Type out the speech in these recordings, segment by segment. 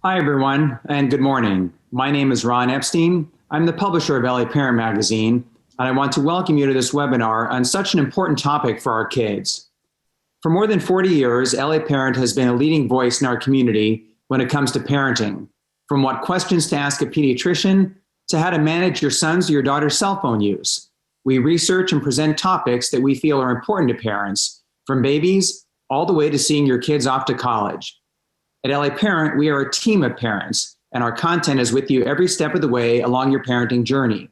Hi, everyone, and good morning. My name is Ron Epstein. I'm the publisher of LA Parent Magazine, and I want to welcome you to this webinar on such an important topic for our kids. For more than 40 years, LA Parent has been a leading voice in our community when it comes to parenting, from what questions to ask a pediatrician to how to manage your son's or your daughter's cell phone use. We research and present topics that we feel are important to parents, from babies all the way to seeing your kids off to college. At LA Parent, we are a team of parents, and our content is with you every step of the way along your parenting journey.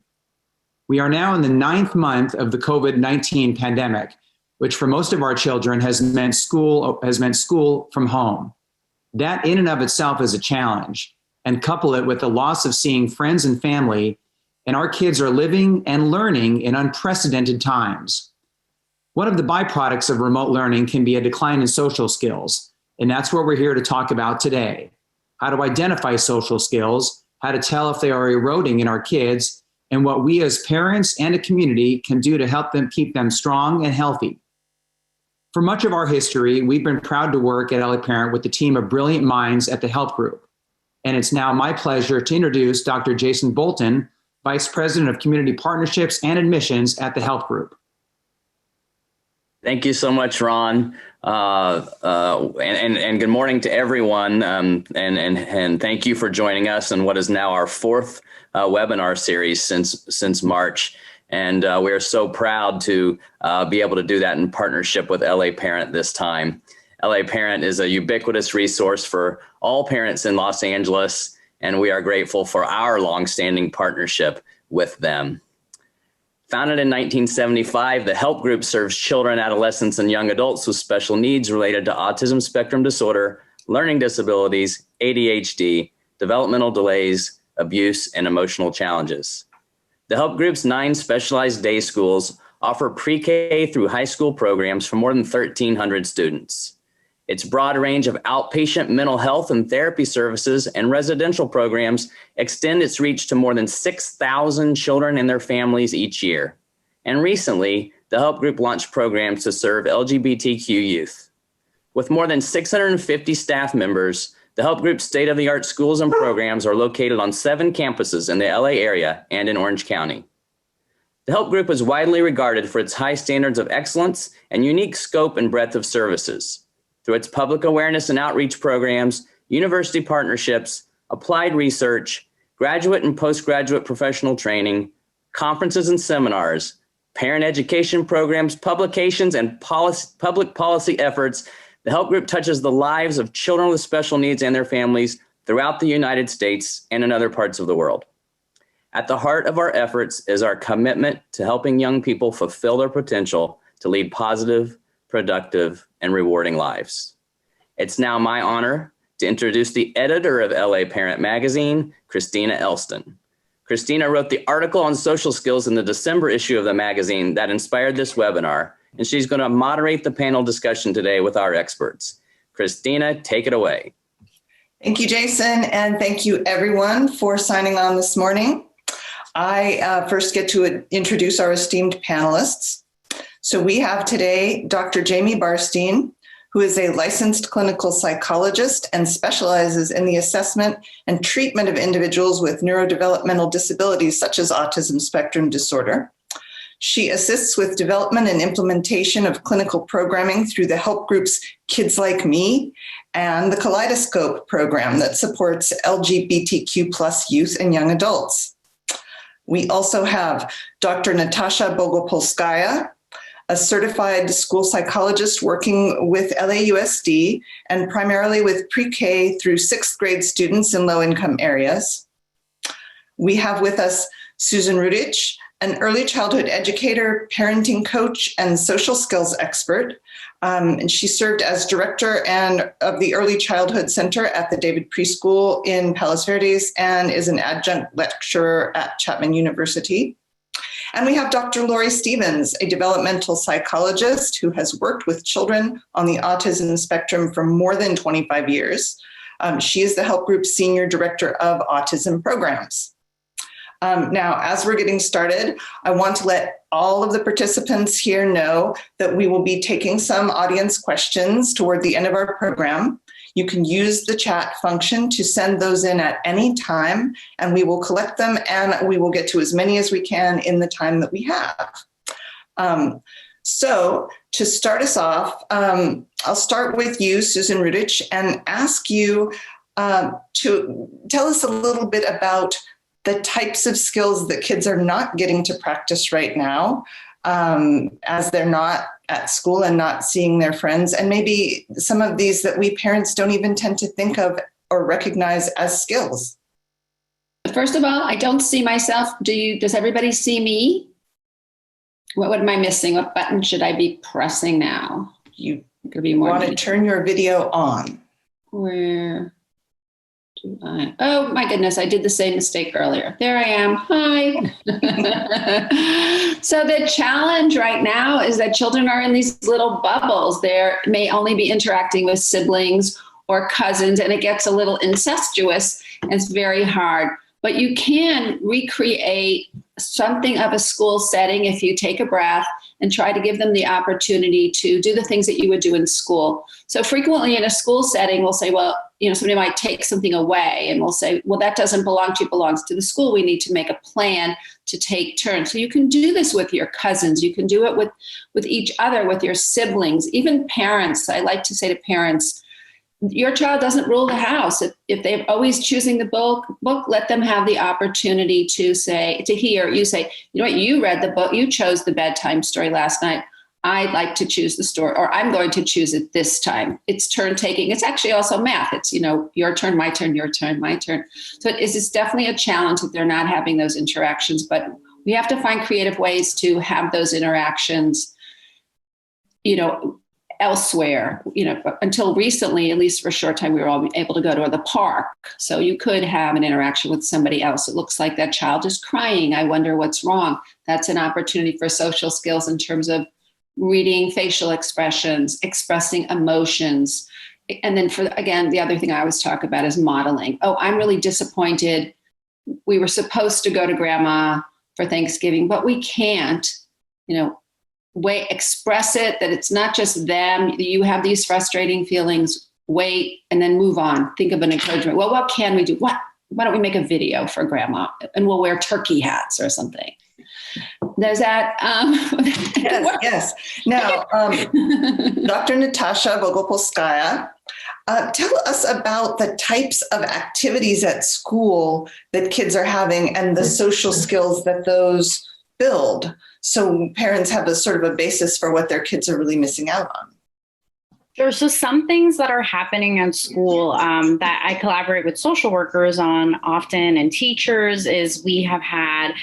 We are now in the 9th month of the COVID-19 pandemic, which for most of our children has meant school from home. That in and of itself is a challenge, and couple it with the loss of seeing friends and family, and our kids are living and learning in unprecedented times. One of the byproducts of remote learning can be a decline in social skills. And that's what we're here to talk about today. How to identify social skills, how to tell if they are eroding in our kids, and what we as parents and a community can do to help them keep them strong and healthy. For much of our history, we've been proud to work at LA Parent with the team of brilliant minds at the Help Group. And it's now my pleasure to introduce Dr. Jason Bolton, Vice President of Community Partnerships and Admissions at the Help Group. Thank you so much, Ron. And good morning to everyone. And thank you for joining us in what is now our 4th webinar series since March. And we are so proud to be able to do that in partnership with LA Parent this time. LA Parent is a ubiquitous resource for all parents in Los Angeles, and we are grateful for our longstanding partnership with them. Founded in 1975, the Help Group serves children, adolescents, and young adults with special needs related to autism spectrum disorder, learning disabilities, ADHD, developmental delays, abuse, and emotional challenges. The Help Group's 9 specialized day schools offer pre-K through high school programs for more than 1,300 students. Its broad range of outpatient mental health and therapy services and residential programs extend its reach to more than 6,000 children and their families each year. And recently, the Help Group launched programs to serve LGBTQ youth. With more than 650 staff members, the Help Group's state-of-the-art schools and programs are located on 7 campuses in the LA area and in Orange County. The Help Group is widely regarded for its high standards of excellence and unique scope and breadth of services. Through its public awareness and outreach programs, university partnerships, applied research, graduate and postgraduate professional training, conferences and seminars, parent education programs, publications, and public policy efforts, the Help Group touches the lives of children with special needs and their families throughout the United States and in other parts of the world. At the heart of our efforts is our commitment to helping young people fulfill their potential to lead positive, productive, and rewarding lives. It's now my honor to introduce the editor of LA Parent Magazine, Christina Elston. Christina wrote the article on social skills in the December issue of the magazine that inspired this webinar, and she's going to moderate the panel discussion today with our experts. Christina, take it away. Thank you, Jason, and thank you everyone for signing on this morning. I first get to introduce our esteemed panelists. So we have today Dr. Jamie Barstein, who is a licensed clinical psychologist and specializes in the assessment and treatment of individuals with neurodevelopmental disabilities such as autism spectrum disorder. She assists with development and implementation of clinical programming through the Help Group's Kids Like Me and the Kaleidoscope program that supports LGBTQ+ youth and young adults. We also have Dr. Natasha Bogopolskaya, a certified school psychologist working with LAUSD and primarily with pre-K through 6th grade students in low-income areas. We have with us Susan Rudich, an early childhood educator, parenting coach, and social skills expert. And she served as director of the Early Childhood Center at the David Preschool in Palos Verdes and is an adjunct lecturer at Chapman University. And we have Dr. Laurie Stevens, a developmental psychologist who has worked with children on the autism spectrum for more than 25 years. She is the Help Group's Senior Director of Autism Programs. Now, as we're getting started, I want to let all of the participants here know that we will be taking some audience questions toward the end of our program. You can use the chat function to send those in at any time, and we will collect them, and we will get to as many as we can in the time that we have. So to start us off, I'll start with you, Susan Rudich, and ask you to tell us a little bit about the types of skills that kids are not getting to practice right now, as they're not at school and not seeing their friends, and maybe some of these that we parents don't even tend to think of or recognize as skills. First of all, I don't see myself. Does everybody see me? What am I missing? What button should I be pressing now? You want to turn your video on. Where do I? Oh my goodness, I did the same mistake earlier. There I am. Hi. So the challenge right now is that children are in these little bubbles. They may only be interacting with siblings or cousins, and it gets a little incestuous, and it's very hard. But you can recreate something of a school setting if you take a breath and try to give them the opportunity to do the things that you would do in school. So frequently in a school setting, we'll say, well, somebody might take something away, and we'll say, well, that doesn't belong to you, it belongs to the school. We need to make a plan to take turns. So you can do this with your cousins. You can do it with each other, with your siblings, even parents. I like to say to parents, your child doesn't rule the house. If they're always choosing the book, let them have the opportunity to hear you say, you know what, you read the book, you chose the bedtime story last night. I'd like to choose the story, or I'm going to choose it this time. It's turn taking. It's actually also math. It's, your turn, my turn, your turn, my turn. So it's definitely a challenge that they're not having those interactions, but we have to find creative ways to have those interactions, elsewhere. Until recently, at least for a short time, we were all able to go to the park. So you could have an interaction with somebody else. It looks like that child is crying. I wonder what's wrong. That's an opportunity for social skills in terms of reading facial expressions, expressing emotions. And then the other thing I always talk about is modeling. Oh, I'm really disappointed. We were supposed to go to grandma for Thanksgiving, but we can't, express it, that it's not just them. You have these frustrating feelings, wait, and then move on. Think of an encouragement. Well, what can we do? Why don't we make a video for grandma and we'll wear turkey hats or something? There's that. Yes. Now, Dr. Natasha Bogopolskaya, tell us about the types of activities at school that kids are having and the social skills that those build, so parents have a sort of a basis for what their kids are really missing out on. Sure. So some things that are happening at school that I collaborate with social workers on often and teachers is we have had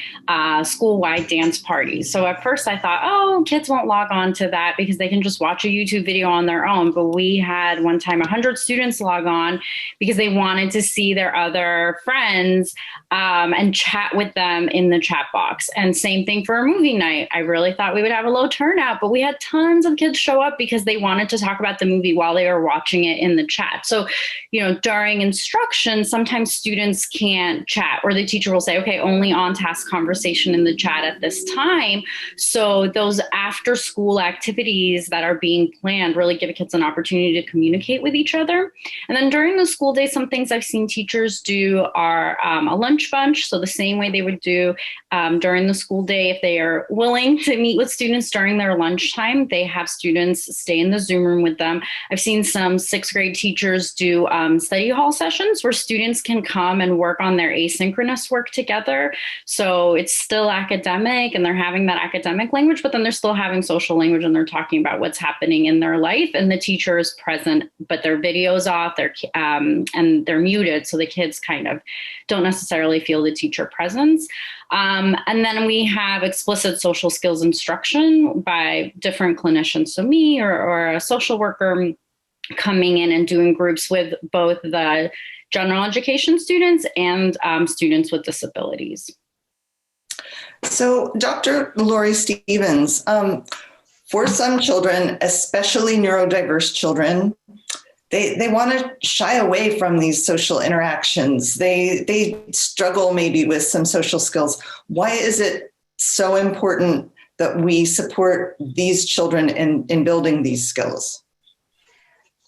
school-wide dance parties. So at first I thought, oh, kids won't log on to that because they can just watch a YouTube video on their own. But we had one time 100 students log on because they wanted to see their other friends and chat with them in the chat box. And same thing for a movie night. I really thought we would have a low turnout, but we had tons of kids show up because they wanted to talk about the movie while they were watching it in the chat. So, during instruction, sometimes students can't chat, or the teacher will say, okay, only on task conversation in the chat at this time. So those after school activities that are being planned really give kids an opportunity to communicate with each other. And then during the school day, some things I've seen teachers do are a lunch bunch. So the same way they would do during the school day, if they are willing to meet with students during their lunchtime, they have students stay in the Zoom room with them. I've seen some 6th grade teachers do study hall sessions where students can come and work on their asynchronous work together. So it's still academic and they're having that academic language, but then they're still having social language and they're talking about what's happening in their life, and the teacher is present, but their video's off, and they're muted. So the kids kind of don't necessarily feel the teacher presence. And then we have explicit social skills instruction by different clinicians. So me or a social worker coming in and doing groups with both the general education students and students with disabilities. So Dr. Laurie Stevens, for some children, especially neurodiverse children, they want to shy away from these social interactions. They struggle maybe with some social skills. Why is it so important that we support these children in building these skills?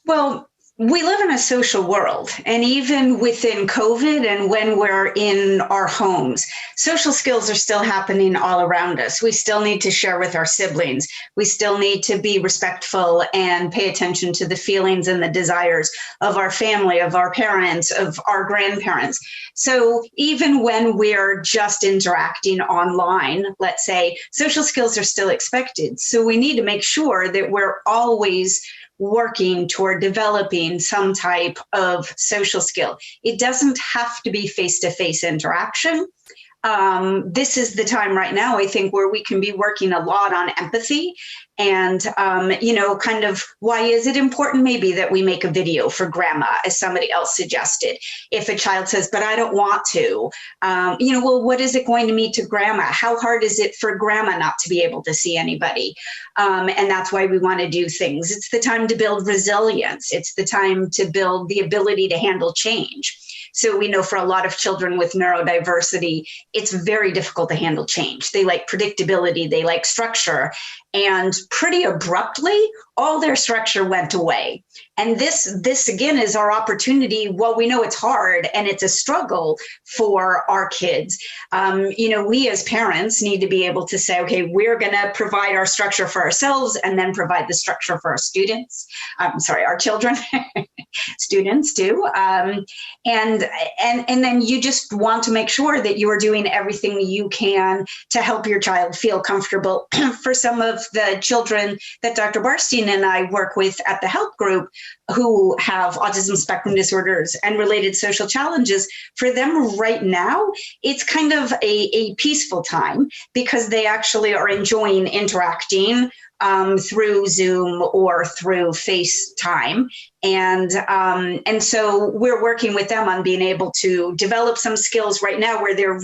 Well, we live in a social world, and even within COVID and when we're in our homes, social skills are still happening all around us. We still need to share with our siblings. We still need to be respectful and pay attention to the feelings and the desires of our family, of our parents, of our grandparents. So even when we're just interacting online, let's say, social skills are still expected. So we need to make sure that we're always working toward developing some type of social skill. It doesn't have to be face-to-face interaction. This is the time right now, I think, where we can be working a lot on empathy and, kind of why is it important maybe that we make a video for grandma, as somebody else suggested. If a child says, but I don't want to, well, what is it going to mean to grandma? How hard is it for grandma not to be able to see anybody? And that's why we want to do things. It's the time to build resilience. It's the time to build the ability to handle change. So we know for a lot of children with neurodiversity, it's very difficult to handle change. They like predictability, they like structure, and pretty abruptly, all their structure went away. And this again is our opportunity. Well, we know it's hard and it's a struggle for our kids. We as parents need to be able to say, okay, we're going to provide our structure for ourselves and then provide the structure for our students. Our children, students too. And then you just want to make sure that you are doing everything you can to help your child feel comfortable. For some of the children that Dr. Barstein and I work with at the help group who have autism spectrum disorders and related social challenges, for them right now, it's kind of a peaceful time because they actually are enjoying interacting through Zoom or through FaceTime. And so we're working with them on being able to develop some skills right now where their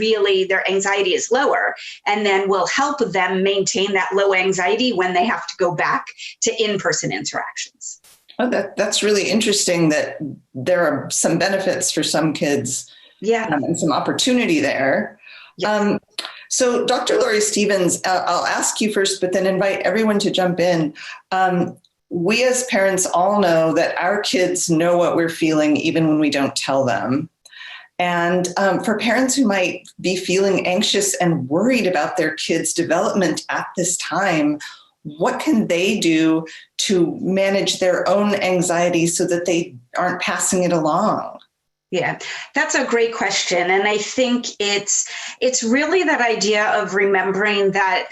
anxiety is lower, and then we'll help them maintain that low anxiety when they have to go back to in-person interactions. Oh, that's really interesting that there are some benefits for some kids, and some opportunity there. Yeah. So Dr. Laurie Stevens, I'll ask you first, but then invite everyone to jump in. We as parents all know that our kids know what we're feeling even when we don't tell them. And for parents who might be feeling anxious and worried about their kids' development at this time, what can they do to manage their own anxiety so that they aren't passing it along? Yeah, that's a great question. And I think it's really that idea of remembering that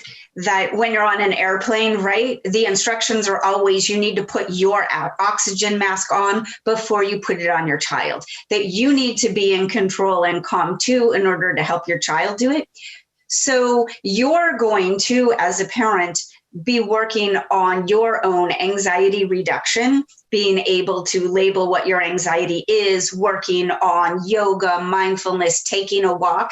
when you're on an airplane, right, the instructions are always you need to put your oxygen mask on before you put it on your child, that you need to be in control and calm too in order to help your child do it. So you're going to, as a parent, be working on your own anxiety reduction, being able to label what your anxiety is, working on yoga, mindfulness, taking a walk,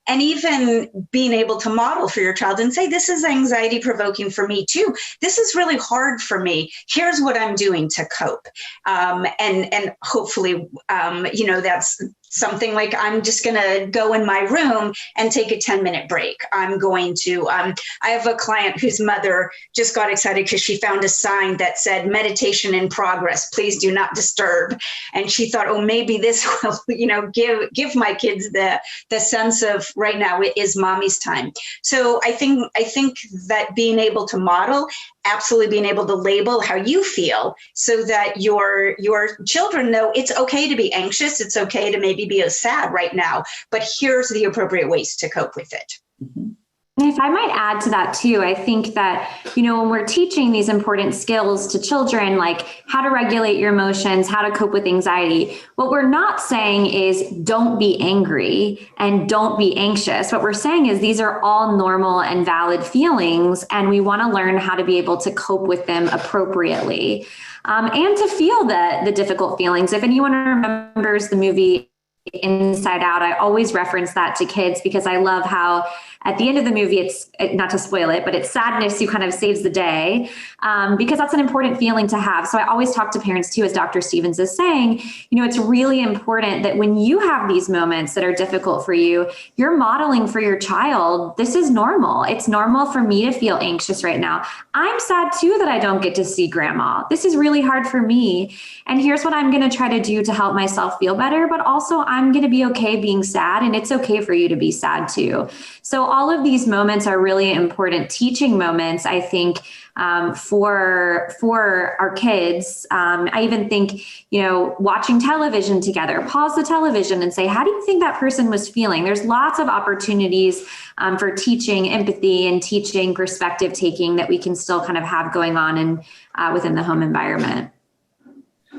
and even being able to model for your child and say, this is anxiety provoking for me too. This is really hard for me. Here's what I'm doing to cope. And hopefully, that's something like I'm just going to go in my room and take a 10-minute break. I'm going to, I have a client whose mother just got excited because she found a sign that said meditation in progress, please do not disturb. And she thought, oh, maybe this will, give my kids the sense of right now it is mommy's time. So I think that being able to model, absolutely being able to label how you feel so that your children know it's okay to be anxious. It's okay to maybe be sad right now, but here's the appropriate ways to cope with it. Mm-hmm. And if I might add to that too, I think that, when we're teaching these important skills to children, like how to regulate your emotions, how to cope with anxiety, what we're not saying is don't be angry and don't be anxious. What we're saying is these are all normal and valid feelings, and we want to learn how to be able to cope with them appropriately, and to feel the difficult feelings. If anyone remembers the movie Inside Out. I always reference that to kids because I love how at the end of the movie, it's not to spoil it, but it's sadness who kind of saves the day, because that's an important feeling to have. So I always talk to parents too, as Dr. Stevens is saying, it's really important that when you have these moments that are difficult for you, you're modeling for your child, this is normal. It's normal for me to feel anxious right now. I'm sad too that I don't get to see grandma. This is really hard for me. And here's what I'm going to try to do to help myself feel better, but also I'm going to be okay being sad, and it's okay for you to be sad too. So all of these moments are really important teaching moments, I think, for our kids. I even think, watching television together, pause the television and say, how do you think that person was feeling? There's lots of opportunities for teaching empathy and teaching perspective taking that we can still kind of have going on within the home environment.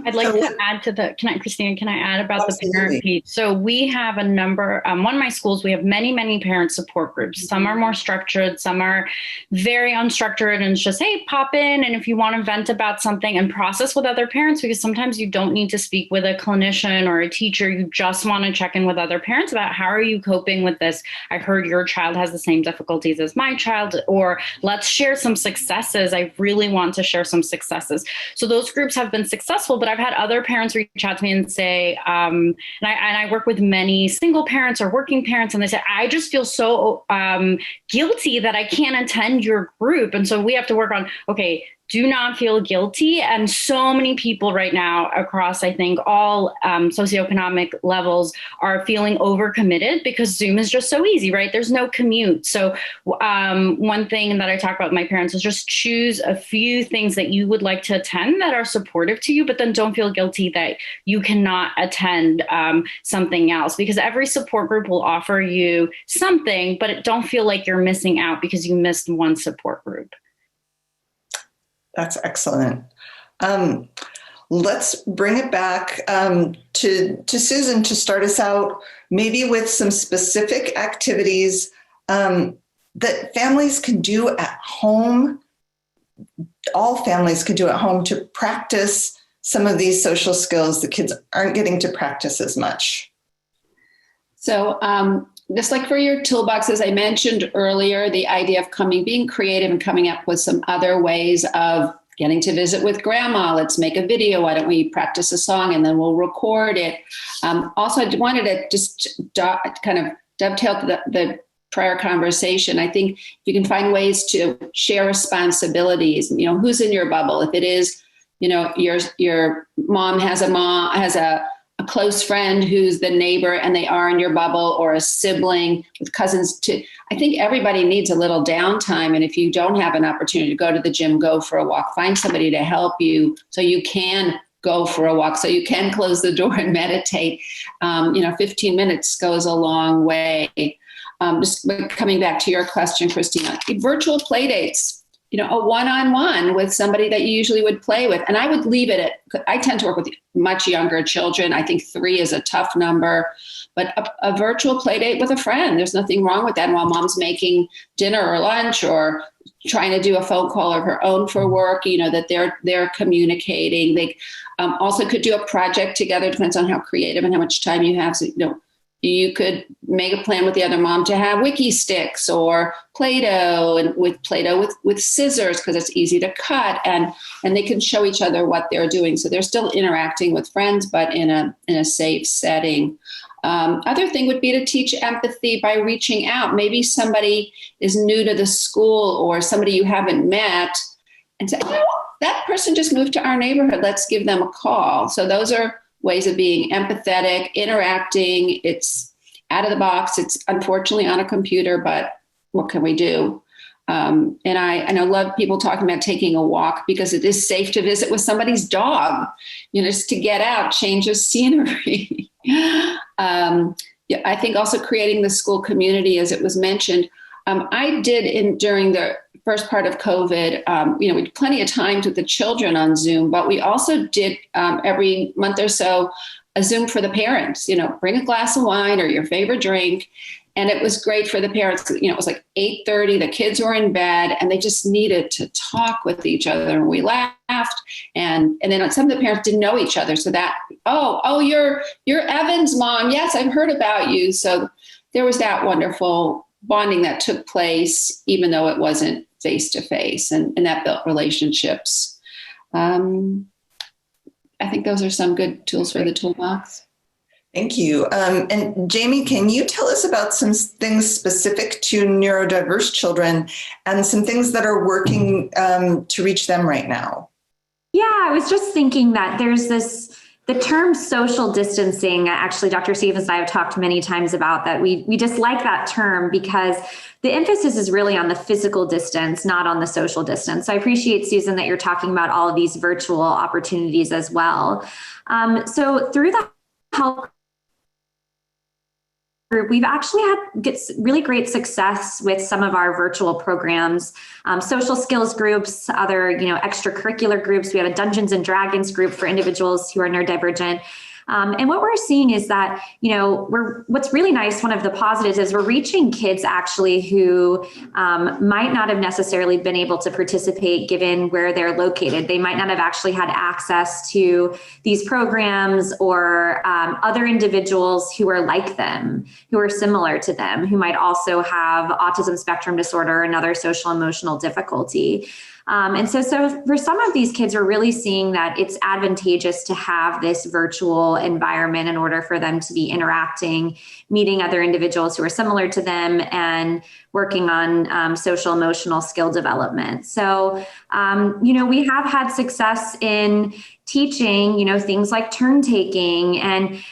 I'd like to add to Christina, can I add about Absolutely. the parent piece? So we have a number, one of my schools, we have many, many parent support groups. Some are more structured, some are very unstructured, and it's just, hey, pop in. And if you want to vent about something and process with other parents, because sometimes you don't need to speak with a clinician or a teacher, you just want to check in with other parents about how are you coping with this? I heard your child has the same difficulties as my child, or let's share some successes. I really want to share some successes. So those groups have been successful, but I've had other parents reach out to me and say, and I work with many single parents or working parents, and they say, I just feel so guilty that I can't attend your group. And so we have to work on, okay, do not feel guilty. And so many people right now across, I think, all socioeconomic levels are feeling overcommitted because Zoom is just so easy, right? There's no commute. So one thing that I talk about with my parents is just choose a few things that you would like to attend that are supportive to you, but then don't feel guilty that you cannot attend something else, because every support group will offer you something, but don't feel like you're missing out because you missed one support group. That's excellent. Let's bring it back to Susan to start us out, maybe with some specific activities that families can do at home. All families could do at home to practice some of these social skills the kids aren't getting to practice as much. So just like for your toolbox, as I mentioned earlier, the idea of being creative and coming up with some other ways of getting to visit with grandma. Let's make a video. Why don't we practice a song and then we'll record it? Also, I wanted to just kind of dovetail to the prior conversation. I think if you can find ways to share responsibilities, who's in your bubble? If it is, your mom has a close friend who's the neighbor and they are in your bubble, or a sibling with cousins I think everybody needs a little downtime. And if you don't have an opportunity to go to the gym, go for a walk, find somebody to help you so you can go for a walk, so you can close the door and meditate. 15 minutes goes a long way. Just coming back to your question, Christina, virtual play dates. A one-on-one with somebody that you usually would play with. And I would leave it I tend to work with much younger children. I think 3 is a tough number, but a virtual play date with a friend, there's nothing wrong with that. And while mom's making dinner or lunch or trying to do a phone call of her own for work, that they're communicating. They also could do a project together, depends on how creative and how much time you have. So, you could make a plan with the other mom to have wiki sticks or Play-Doh, and with Play-Doh with scissors, because it's easy to cut, and they can show each other what they're doing. So they're still interacting with friends, but in a safe setting. Other thing would be to teach empathy by reaching out. Maybe somebody is new to the school or somebody you haven't met, and say, that person just moved to our neighborhood. Let's give them a call. So those are ways of being empathetic, interacting. It's out of the box. It's unfortunately on a computer, but what can we do? And I love people talking about taking a walk, because it is safe to visit with somebody's dog, just to get out, change of scenery. I think also creating the school community, as it was mentioned. I did during the first part of COVID, we had plenty of times with the children on Zoom, but we also did every month or so a Zoom for the parents, bring a glass of wine or your favorite drink. And it was great for the parents. It was like 8:30, the kids were in bed and they just needed to talk with each other. And we laughed. And then some of the parents didn't know each other. So that oh, you're Evan's mom. Yes, I've heard about you. So there was that wonderful bonding that took place, even though it wasn't face to face, and that built relationships. I think those are some good tools for the toolbox. Thank you. And Jamie, can you tell us about some things specific to neurodiverse children and some things that are working to reach them right now? Yeah, I was just thinking that there's the term social distancing. Actually, Dr. Stevens and I have talked many times about that. We dislike that term because the emphasis is really on the physical distance, not on the social distance. So I appreciate, Susan, that you're talking about all of these virtual opportunities as well. So through the help group, we've actually had really great success with some of our virtual programs, social skills groups, other extracurricular groups. We have a Dungeons and Dragons group for individuals who are neurodivergent. And what we're seeing is that, what's really nice, one of the positives is we're reaching kids actually who might not have necessarily been able to participate given where they're located. They might not have actually had access to these programs or other individuals who are like them, who are similar to them, who might also have autism spectrum disorder or another social emotional difficulty. And so for some of these kids, we're really seeing that it's advantageous to have this virtual environment in order for them to be interacting, meeting other individuals who are similar to them, and working on social emotional skill development. So, we have had success in teaching, things like turn taking and,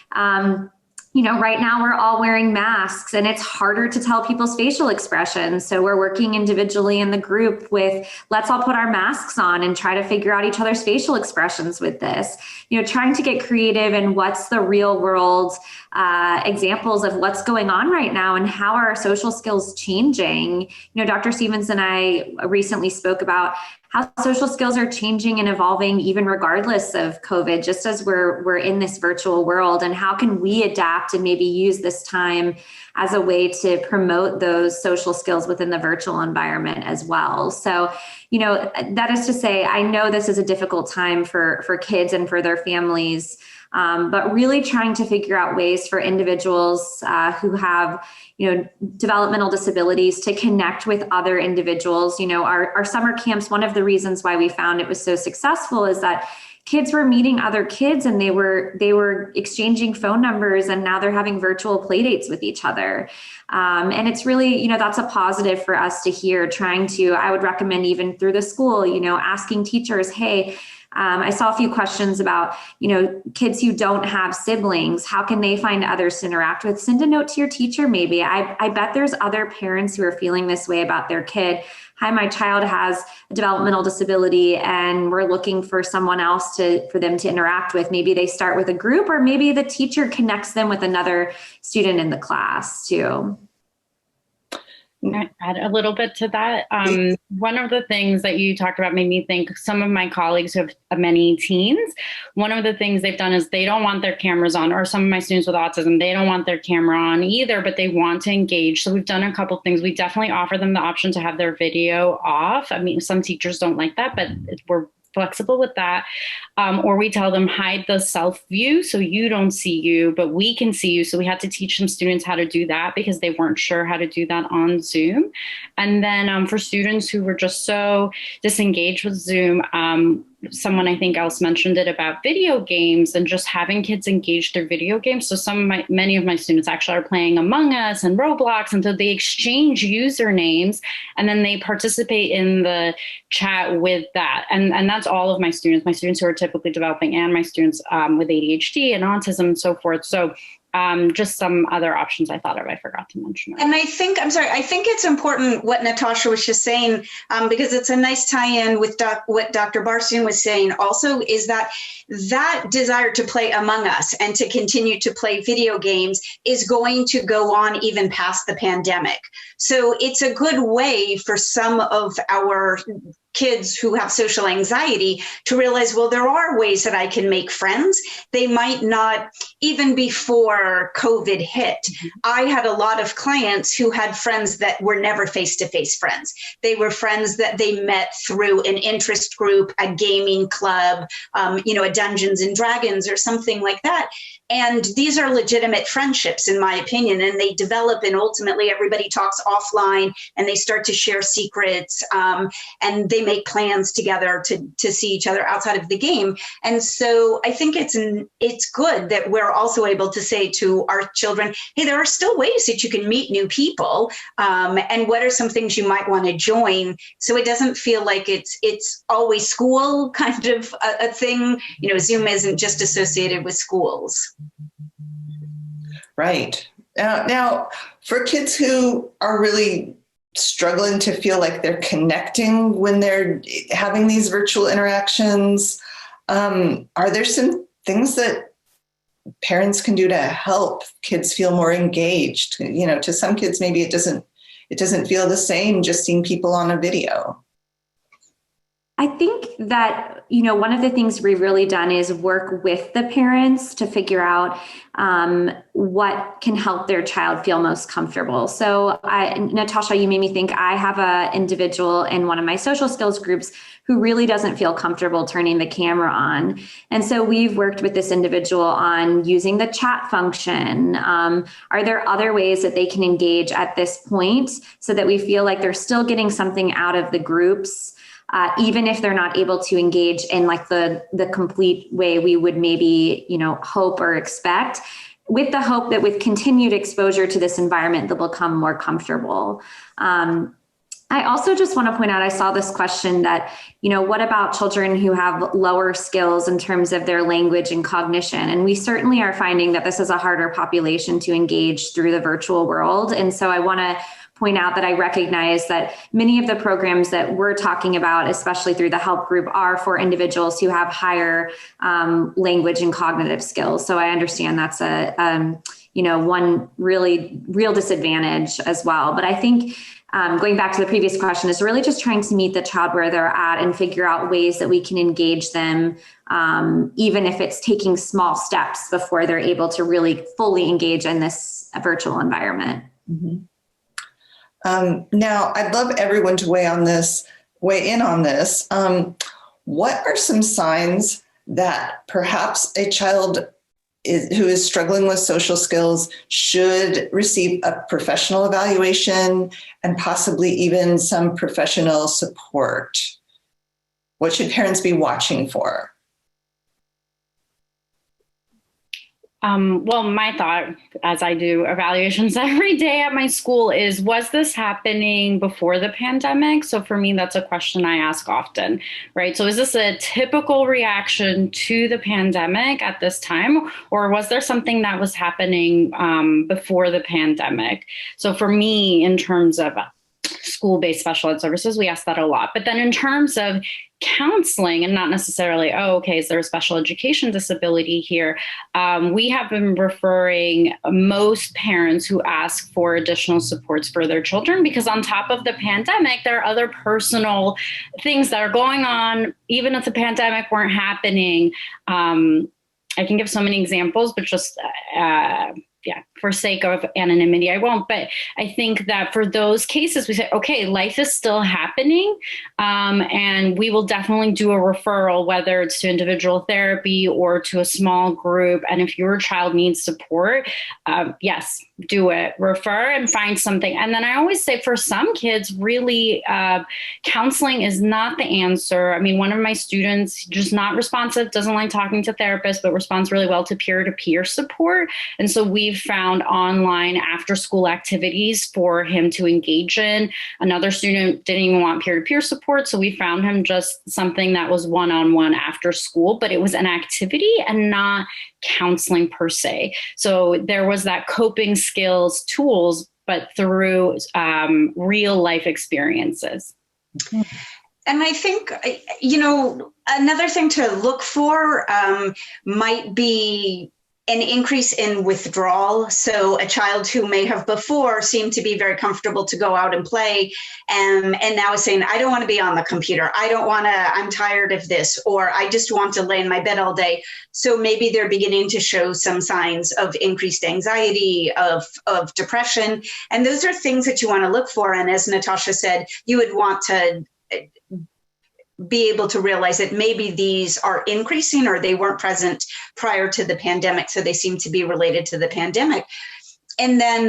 right now we're all wearing masks and it's harder to tell people's facial expressions. So we're working individually in the group with, let's all put our masks on and try to figure out each other's facial expressions with this, trying to get creative and what's the real world examples of what's going on right now and how are our social skills changing. Dr. Stevens and I recently spoke about how social skills are changing and evolving even regardless of COVID, just as we're in this virtual world, and how can we adapt and maybe use this time as a way to promote those social skills within the virtual environment as well. So, that is to say, I know this is a difficult time for kids and for their families, but really trying to figure out ways for individuals who have developmental disabilities to connect with other individuals. Our summer camps, one of the reasons why we found it was so successful is that kids were meeting other kids and they were exchanging phone numbers, and now they're having virtual play dates with each other. And it's really, that's a positive for us to hear, I would recommend even through the school, asking teachers, hey, I saw a few questions about, kids who don't have siblings, how can they find others to interact with? Send a note to your teacher, maybe. I bet there's other parents who are feeling this way about their kid. Hi, my child has a developmental disability and we're looking for someone else for them to interact with. Maybe they start with a group, or maybe the teacher connects them with another student in the class too. Can I add a little bit to that? One of the things that you talked about made me think, some of my colleagues who have many teens, one of the things they've done is they don't want their cameras on, or some of my students with autism, they don't want their camera on either, but they want to engage. So we've done a couple things. We definitely offer them the option to have their video off. I mean, some teachers don't like that, but we're flexible with that. Or we tell them hide the self view so you don't see you, but we can see you. So we had to teach some students how to do that because they weren't sure how to do that on Zoom. And then for students who were just so disengaged with Zoom, someone I think else mentioned it about video games and just having kids engage their video games. So many of my students actually are playing Among Us and Roblox, and so they exchange usernames and then they participate in the chat with that. And that's all of my students who are typically developing, and my students with ADHD and autism and so forth. So just some other options I thought of, I forgot to mention. And I think it's important what Natasha was just saying, because it's a nice tie-in with what Dr. Barsian was saying also, is that desire to play Among Us and to continue to play video games is going to go on even past the pandemic. So it's a good way for some of our kids who have social anxiety to realize, well, there are ways that I can make friends. They might not even before COVID hit, I had a lot of clients who had friends that were never face-to-face friends. They were friends that they met through an interest group, a gaming club, a Dungeons and Dragons or something like that. And these are legitimate friendships, in my opinion, and they develop, and ultimately everybody talks offline and they start to share secrets, and they make plans together to see each other outside of the game. And so I think it's good that we're also able to say to our children, hey, there are still ways that you can meet new people, and what are some things you might want to join, so it doesn't feel like it's always school kind of a thing. Zoom isn't just associated with schools. Right. Now, for kids who are really struggling to feel like they're connecting when they're having these virtual interactions, are there some things that parents can do to help kids feel more engaged? To some kids, maybe it doesn't feel the same just seeing people on a video. I think that, one of the things we've really done is work with the parents to figure out what can help their child feel most comfortable. So Natasha, you made me think. I have an individual in one of my social skills groups who really doesn't feel comfortable turning the camera on. And so we've worked with this individual on using the chat function. Are there other ways that they can engage at this point so that we feel like they're still getting something out of the groups? Even if they're not able to engage in like the complete way we would maybe, hope or expect, with the hope that with continued exposure to this environment, they'll become more comfortable. I also just want to point out, I saw this question that, what about children who have lower skills in terms of their language and cognition? And we certainly are finding that this is a harder population to engage through the virtual world. And so I want to point out that I recognize that many of the programs that we're talking about, especially through the help group, are for individuals who have higher language and cognitive skills. So I understand that's one really real disadvantage as well. But I think going back to the previous question is really just trying to meet the child where they're at and figure out ways that we can engage them, even if it's taking small steps before they're able to really fully engage in this virtual environment. Mm-hmm. Now, I'd love everyone to weigh in on this. What are some signs that perhaps a child who is struggling with social skills should receive a professional evaluation and possibly even some professional support? What should parents be watching for? Well, my thought, as I do evaluations every day at my school, is, was this happening before the pandemic? So for me, that's a question I ask often, right? So is this a typical reaction to the pandemic at this time, or was there something that was happening before the pandemic? So for me, in terms of school-based special ed services, we ask that a lot. But then in terms of counseling, and not necessarily, is there a special education disability here? We have been referring most parents who ask for additional supports for their children, because on top of the pandemic, there are other personal things that are going on, even if the pandemic weren't happening. I can give so many examples, but just for sake of anonymity, I won't. But I think that for those cases, we say, okay, life is still happening. And we will definitely do a referral, whether it's to individual therapy or to a small group. And if your child needs support, yes, do it. Refer and find something. And then I always say, for some kids, really, counseling is not the answer. I mean, one of my students, just not responsive, doesn't like talking to therapists, but responds really well to peer-to-peer support. And so we've found online after-school activities for him to engage in. Another student didn't even want peer-to-peer support, so we found him just something that was one-on-one after school, but it was an activity and not counseling per se. So there was that coping skills tools, but through real life experiences. And I think, another thing to look for might be an increase in withdrawal. So a child who may have before seemed to be very comfortable to go out and play, and now is saying, I don't want to be on the computer. I'm tired of this, or I just want to lay in my bed all day. So maybe they're beginning to show some signs of increased anxiety, of depression. And those are things that you want to look for. And as Natasha said, you would want to be able to realize that maybe these are increasing or they weren't present prior to the pandemic, so they seem to be related to the pandemic. And then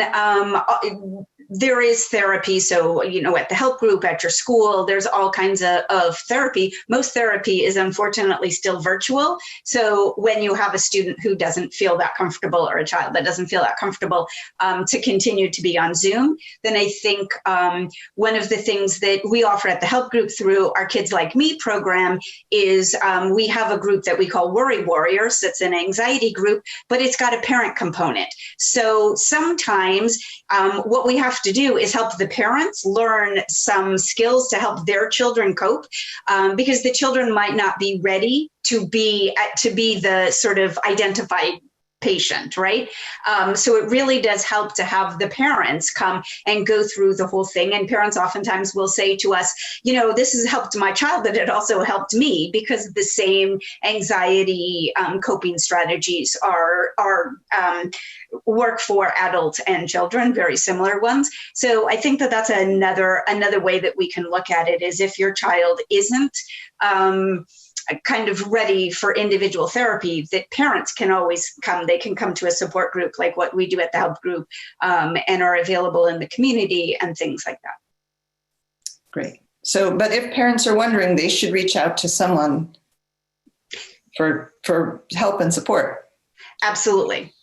there is therapy. So, at the help group, at your school, there's all kinds of therapy. Most therapy is unfortunately still virtual. So when you have a student who doesn't feel that comfortable, or a child that doesn't feel that comfortable to continue to be on Zoom, then I think one of the things that we offer at the help group through our Kids Like Me program is we have a group that we call Worry Warriors. It's an anxiety group, but it's got a parent component. So sometimes what we have to do is help the parents learn some skills to help their children cope, because the children might not be ready to be the sort of identified patient, right? So it really does help to have the parents come and go through the whole thing. And parents oftentimes will say to us, this has helped my child, but it also helped me, because the same anxiety coping strategies are work for adults and children, very similar ones. So I think that that's another way that we can look at it, is if your child isn't kind of ready for individual therapy, that parents can always come. They can come to a support group like what we do at the help group, and are available in the community and things like that. Great. So, but if parents are wondering, they should reach out to someone for help and support. Absolutely.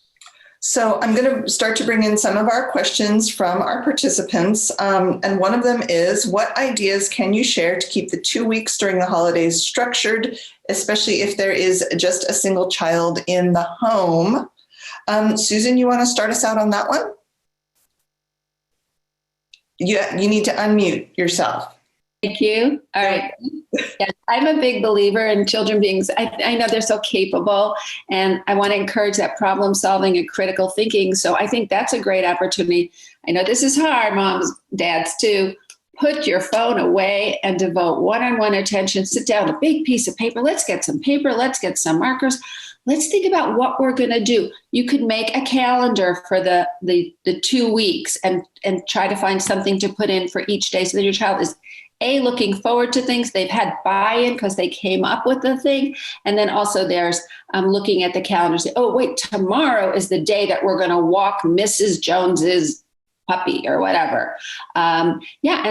So I'm going to start to bring in some of our questions from our participants. And one of them is, what ideas can you share to keep the 2 weeks during the holidays structured, especially if there is just a single child in the home? Susan, you want to start us out on that one? You need to unmute yourself. Thank you. All right. Yes, I'm a big believer in children being, I know they're so capable, and I want to encourage that problem solving and critical thinking. So I think that's a great opportunity. I know this is hard, moms, dads too. Put your phone away and devote one-on-one attention. Sit down, a big piece of paper. Let's get some paper. Let's get some markers. Let's think about what we're going to do. You could make a calendar for the 2 weeks and try to find something to put in for each day, so that your child is looking forward to things. They've had buy-in because they came up with the thing. And then also there's looking at the calendar, say, oh, wait, tomorrow is the day that we're going to walk Mrs. Jones's puppy or whatever. And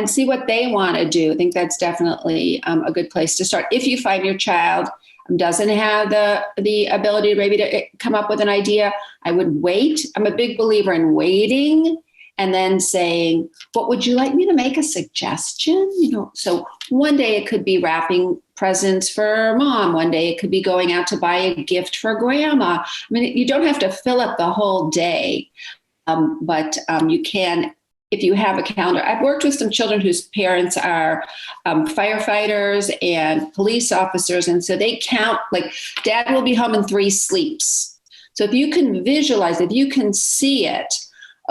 see what they want to do. I think that's definitely a good place to start. If you find your child doesn't have the ability maybe to come up with an idea, I would wait. I'm a big believer in waiting and then saying, what would you like me to make a suggestion? So one day it could be wrapping presents for mom. One day it could be going out to buy a gift for grandma. I mean, you don't have to fill up the whole day, but you can, if you have a calendar. I've worked with some children whose parents are firefighters and police officers. And so they count, like, dad will be home in 3 sleeps. So if you can visualize, if you can see it,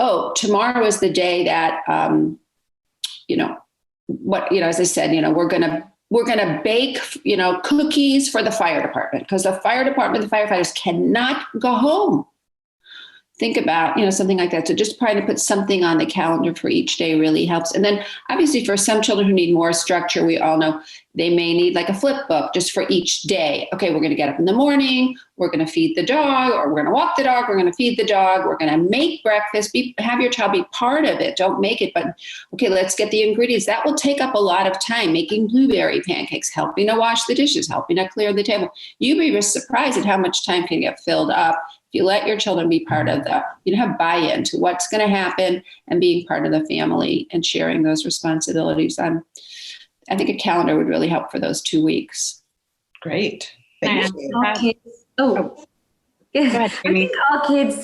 oh, tomorrow is the day that, as I said, we're going to bake, cookies for the fire department, because the fire department, the firefighters cannot go home. Think about, something like that. So just trying to put something on the calendar for each day really helps. And then obviously for some children who need more structure, we all know they may need like a flip book just for each day. Okay, we're going to get up in the morning, we're going to feed the dog, or we're going to walk the dog, we're going to feed the dog, we're going to make breakfast, have your child be part of it. Don't make it, but okay, let's get the ingredients. That will take up a lot of time, making blueberry pancakes, helping to wash the dishes, helping to clear the table. You'd be surprised at how much time can get filled up if you let your children be part of have buy-in to what's going to happen and being part of the family and sharing those responsibilities. I think a calendar would really help for those 2 weeks. Great. Thank you. All kids, I think all kids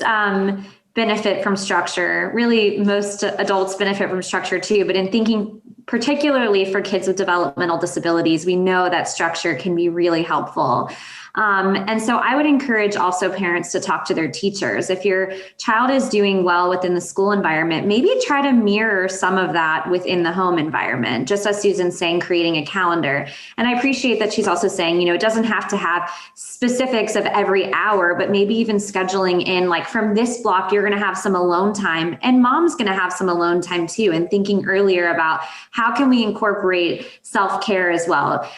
benefit from structure. Really, most adults benefit from structure too, but in thinking particularly for kids with developmental disabilities, we know that structure can be really helpful. And so I would encourage also parents to talk to their teachers. If your child is doing well within the school environment, maybe try to mirror some of that within the home environment, just as Susan's saying, creating a calendar. And I appreciate that she's also saying, it doesn't have to have specifics of every hour, but maybe even scheduling in, like, from this block, you're going to have some alone time, and mom's going to have some alone time too, and thinking earlier about how can we incorporate self-care as well.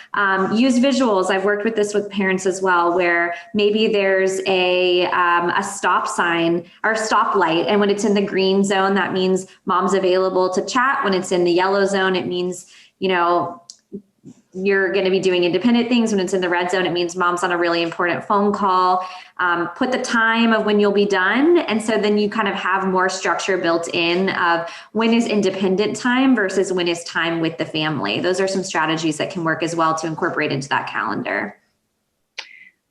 Use visuals. I've worked with this with parents as well, where maybe there's a stop sign or stoplight, and when it's in the green zone, that means mom's available to chat. When it's in the yellow zone, it means, you're going to be doing independent things. When it's in the red zone, it means mom's on a really important phone call. Put the time of when you'll be done. And so then you kind of have more structure built in of when is independent time versus when is time with the family. Those are some strategies that can work as well to incorporate into that calendar.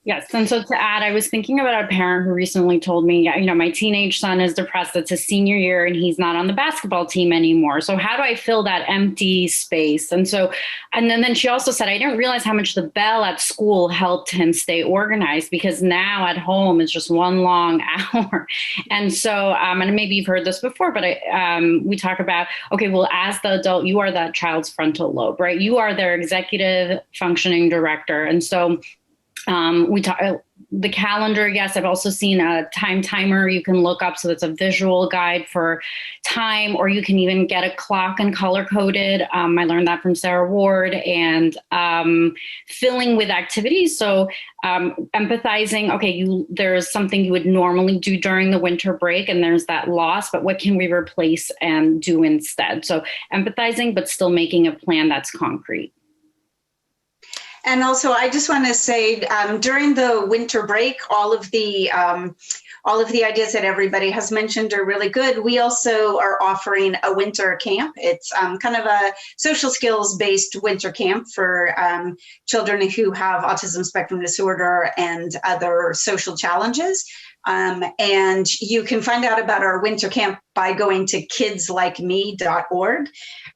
Yes. And so to add, I was thinking about a parent who recently told me, my teenage son is depressed. It's his senior year and he's not on the basketball team anymore. So how do I fill that empty space? And then she also said, I didn't realize how much the bell at school helped him stay organized, because now at home it's just one long hour. And so, and maybe you've heard this before, but we talk about, okay, well, as the adult, you are that child's frontal lobe, right? You are their executive functioning director. And so we talk the calendar. Yes, I've also seen a time timer you can look up. So that's a visual guide for time, or you can even get a clock and color coded. I learned that from Sarah Ward, and filling with activities. So empathizing, okay, there's something you would normally do during the winter break and there's that loss, but what can we replace and do instead? So empathizing, but still making a plan that's concrete. And also, I just want to say, during the winter break, all of the ideas that everybody has mentioned are really good. We also are offering a winter camp. It's kind of a social skills-based winter camp for children who have autism spectrum disorder and other social challenges. And you can find out about our winter camp by going to kidslikeme.org.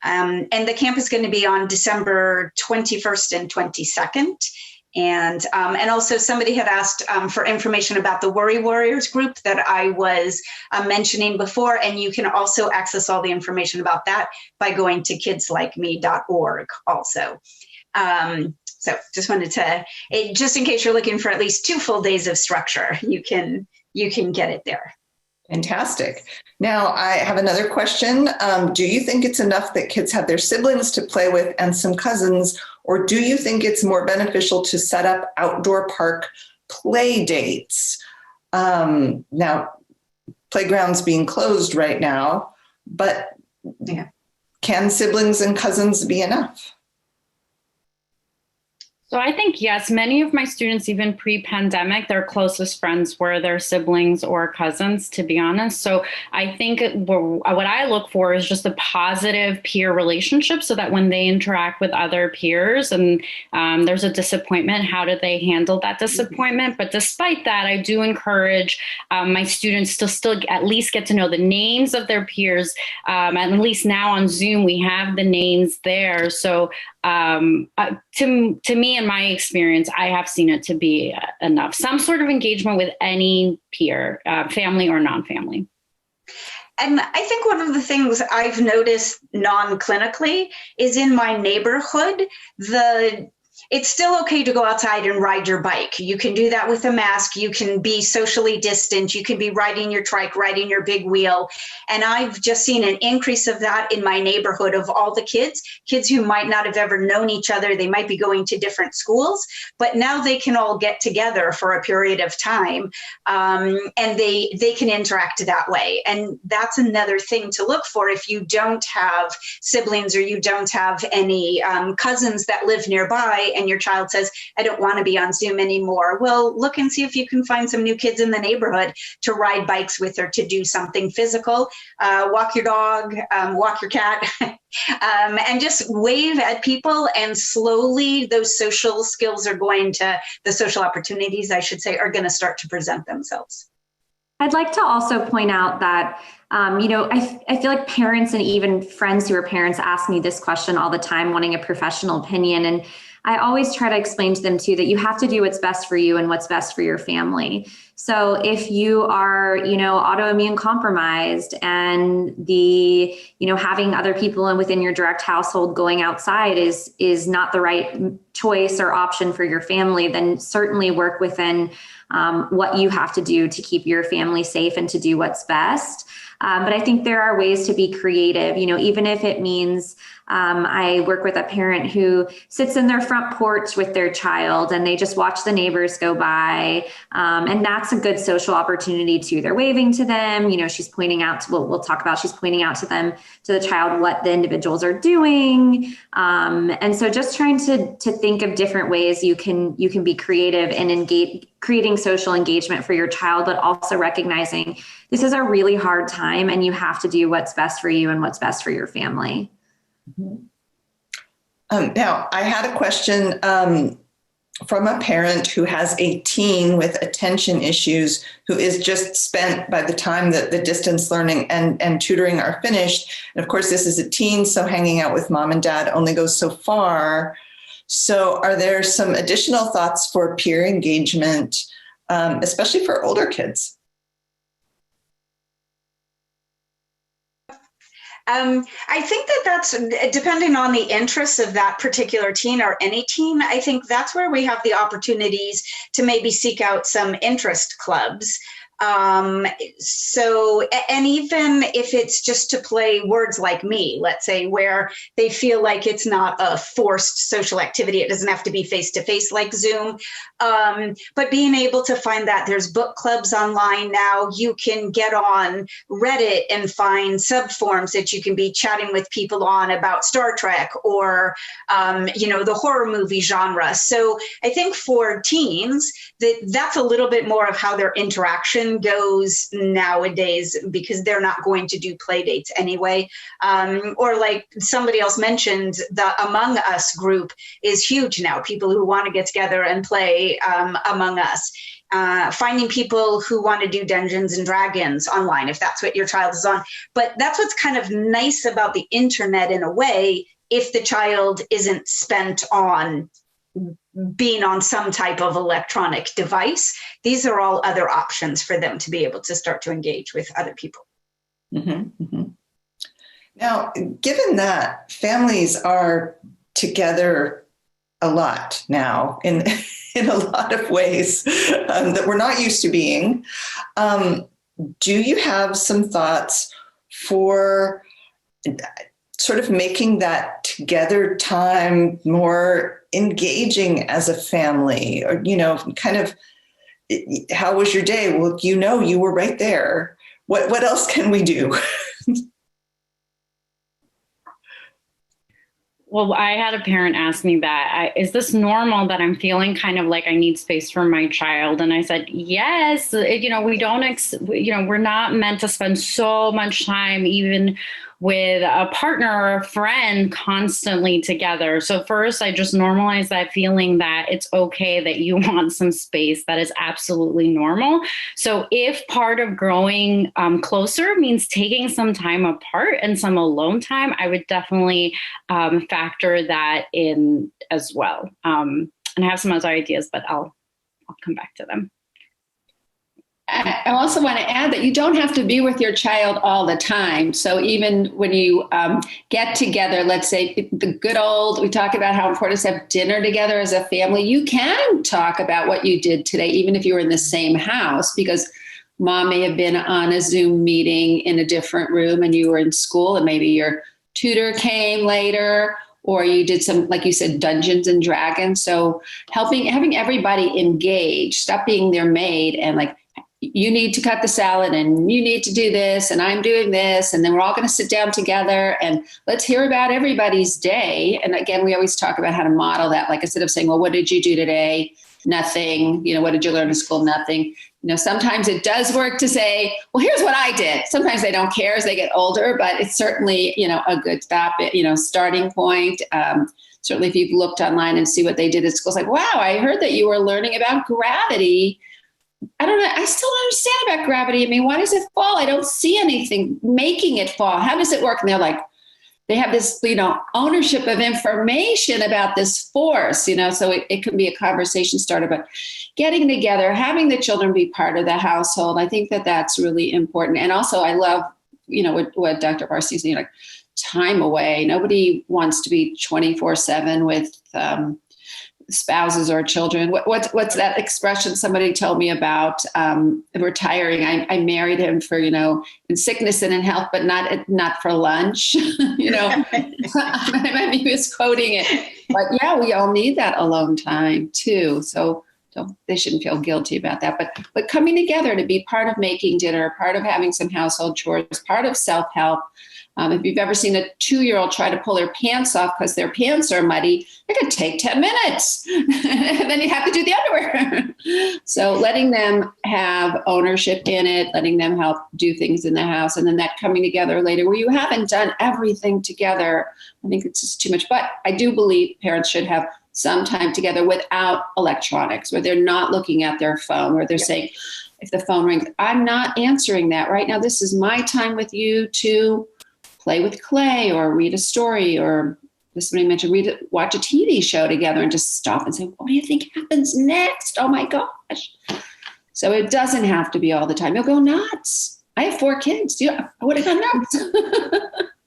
And the camp is going to be on December 21st and 22nd. And also somebody had asked for information about the Worry Warriors group that I was mentioning before. And you can also access all the information about that by going to kidslikeme.org also. So just wanted to, just in case you're looking for at least 2 full days of structure, you can get it there. Fantastic. Now I have another question. Do you think it's enough that kids have their siblings to play with and some cousins, or do you think it's more beneficial to set up outdoor park play dates? Now, playgrounds being closed right now, but can siblings and cousins be enough? So I think, yes, many of my students, even pre-pandemic, their closest friends were their siblings or cousins, to be honest. So I think what I look for is just a positive peer relationship, so that when they interact with other peers and there's a disappointment, how do they handle that disappointment? But despite that, I do encourage my students to still at least get to know the names of their peers. And at least now on Zoom, we have the names there. So to me, in my experience, I have seen it to be enough. Some sort of engagement with any peer, family or non-family. And I think one of the things I've noticed non-clinically is in my neighborhood, it's still okay to go outside and ride your bike. You can do that with a mask. You can be socially distant. You can be riding your trike, riding your big wheel. And I've just seen an increase of that in my neighborhood of all the kids who might not have ever known each other. They might be going to different schools, but now they can all get together for a period of time. And they can interact that way. And that's another thing to look for if you don't have siblings or you don't have any cousins that live nearby, and your child says, I don't want to be on Zoom anymore. Well, look and see if you can find some new kids in the neighborhood to ride bikes with, or to do something physical, walk your dog, walk your cat, and just wave at people. And slowly those social skills the social opportunities, I should say, are going to start to present themselves. I'd like to also point out that, I feel like parents and even friends who are parents ask me this question all the time, wanting a professional opinion. And I always try to explain to them too that you have to do what's best for you and what's best for your family. So if you are, autoimmune compromised and having other people within your direct household going outside is not the right choice or option for your family, then certainly work within what you have to do to keep your family safe and to do what's best. But I think there are ways to be creative, even if it means I work with a parent who sits in their front porch with their child and they just watch the neighbors go by. And that's a good social opportunity too. They're waving to them, she's pointing out to, we'll talk about, she's pointing out to them, to the child, what the individuals are doing. And so just trying to think of different ways you can be creative and creating social engagement for your child, but also recognizing this is a really hard time and you have to do what's best for you and what's best for your family. Now, I had a question from a parent who has a teen with attention issues who is just spent by the time that the distance learning and tutoring are finished. And of course, this is a teen, so hanging out with mom and dad only goes so far. So are there some additional thoughts for peer engagement, especially for older kids? I think that's depending on the interests of that particular teen or any teen. I think that's where we have the opportunities to maybe seek out some interest clubs. And even if it's just to play words like me, let's say, where they feel like it's not a forced social activity, it doesn't have to be face-to-face like Zoom, but being able to find that there's book clubs online now. You can get on Reddit and find subforums that you can be chatting with people on about Star Trek or, the horror movie genre. So I think for teens, that's a little bit more of how their interaction goes nowadays, because they're not going to do play dates anyway. Or like somebody else mentioned, the Among Us group is huge now. People who want to get together and play Among Us. Finding people who want to do Dungeons and Dragons online, if that's what your child is on. But that's what's kind of nice about the internet in a way, if the child isn't spent on being on some type of electronic device. These are all other options for them to be able to start to engage with other people. Mm-hmm, mm-hmm. Now, given that families are together a lot now in a lot of ways that we're not used to being, do you have some thoughts for sort of making that together time more engaging as a family? Or, kind of, how was your day? Well, you were right there. What else can we do? Well, I had a parent ask me that, is this normal that I'm feeling kind of like I need space for my child? And I said, yes, we're not meant to spend so much time even with a partner or a friend constantly together. So first, I just normalize that feeling that it's okay that you want some space. That is absolutely normal. So if part of growing closer means taking some time apart and some alone time, I would definitely factor that in as well. And I have some other ideas, but I'll come back to them. I also want to add that you don't have to be with your child all the time. So even when you get together, let's say the good old, we talk about how important it is to have dinner together as a family. You can talk about what you did today, even if you were in the same house, because mom may have been on a Zoom meeting in a different room and you were in school, and maybe your tutor came later, or you did some, like you said, Dungeons and Dragons. So having everybody engage, stop being their maid and like, you need to cut the salad and you need to do this and I'm doing this. And then we're all going to sit down together and let's hear about everybody's day. And again, we always talk about how to model that. Like instead of saying, well, what did you do today? Nothing. What did you learn in school? Nothing. Sometimes it does work to say, well, here's what I did. Sometimes they don't care as they get older, but it's certainly, a good starting point. Certainly if you've looked online and see what they did at school, it's like, wow, I heard that you were learning about gravity. I don't know. I still don't understand about gravity. Why does it fall? I don't see anything making it fall. How does it work? And they have this, ownership of information about this force, so it can be a conversation starter, but getting together, having the children be part of the household, I think that that's really important. And also I love, what Dr. Barsi is saying, time away. Nobody wants to be 24/7 with spouses or children. What's that expression somebody told me about retiring? I married him for, in sickness and in health, but not for lunch. He was quoting it. But yeah, we all need that alone time too. So they shouldn't feel guilty about that. But coming together to be part of making dinner, part of having some household chores, part of self-help. If you've ever seen a 2-year-old try to pull their pants off because their pants are muddy, it could take 10 minutes. And then you have to do the underwear. So letting them have ownership in it, letting them help do things in the house, and then that coming together later where you haven't done everything together, I think it's just too much. But I do believe parents should have some time together without electronics, where they're not looking at their phone, where they're saying, if the phone rings, I'm not answering that right now. This is my time with you to play with clay or read a story, or as somebody mentioned, watch a TV show together and just stop and say, what do you think happens next? Oh my gosh. So it doesn't have to be all the time. You'll go nuts. I have 4 kids. I would have gone nuts.